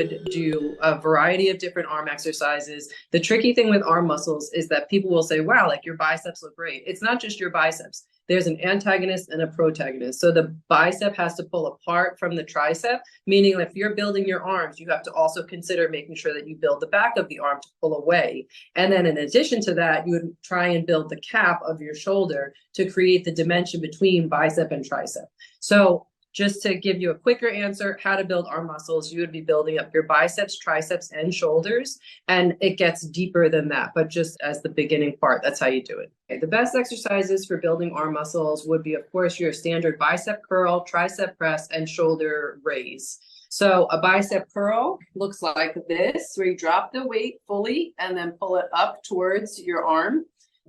would do a variety of different arm exercises. The tricky thing with arm muscles is that people will say, wow, like your biceps look great. It's not just your biceps. There's an antagonist and a protagonist. So the bicep has to pull apart from the tricep, meaning if you're building your arms, you have to also consider making sure that you build the back of the arm to pull away. And then in addition to that, you would try and build the cap of your shoulder to create the dimension between bicep and tricep. So just to give you a quicker answer, how to build arm muscles, you would be building up your biceps, triceps, and shoulders. And it gets deeper than that, but just as the beginning part, that's how you do it. Okay, the best exercises for building arm muscles would be, of course, your standard bicep curl, tricep press, and shoulder raise. So a bicep curl looks like this, where you drop the weight fully and then pull it up towards your arm.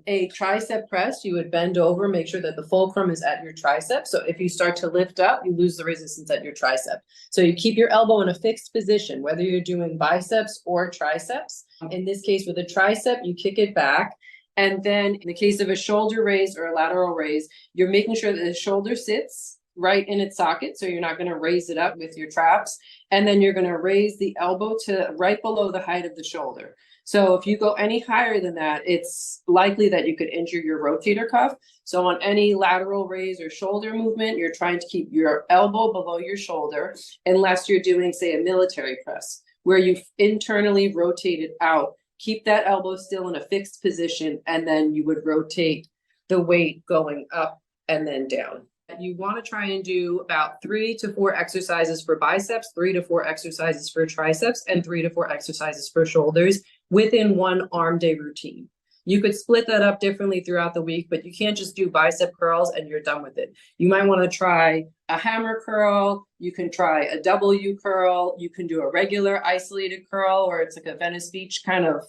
A tricep press, you would bend over, make sure that the fulcrum is at your tricep. So if you start to lift up, you lose the resistance at your tricep. So you keep your elbow in a fixed position, whether you're doing biceps or triceps. In this case, with a tricep, you kick it back. And then in the case of a shoulder raise or a lateral raise, you're making sure that the shoulder sits right in its socket. So you're not going to raise it up with your traps. And then you're going to raise the elbow to right below the height of the shoulder. So if you go any higher than that, it's likely that you could injure your rotator cuff. So on any lateral raise or shoulder movement, you're trying to keep your elbow below your shoulder, unless you're doing, say, a military press, where you've internally rotated out. Keep that elbow still in a fixed position, and then you would rotate the weight going up and then down. You want to try and do about 3 to 4 exercises for biceps, 3 to 4 exercises for triceps, and 3 to 4 exercises for shoulders within one arm day routine. You could split that up differently throughout the week, but you can't just do bicep curls and you're done with it. You might want to try a hammer curl. You can try a W curl. You can do a regular isolated curl, or it's like a Venice Beach kind of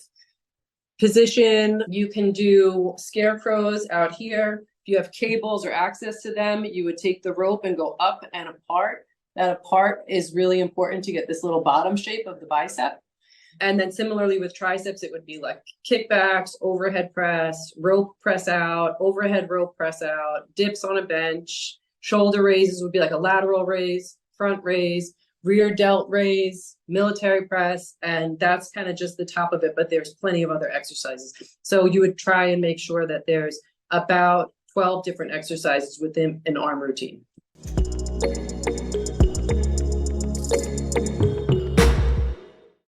position. You can do scarecrows out here. If you have cables or access to them, you would take the rope and go up and apart. That apart is really important to get this little bottom shape of the bicep. And then similarly with triceps, it would be like kickbacks, overhead press, rope press out, overhead rope press out, dips on a bench. Shoulder raises would be like a lateral raise, front raise, rear delt raise, military press, and that's kind of just the top of it, but there's plenty of other exercises. So you would try and make sure that there's about 12 different exercises within an arm routine.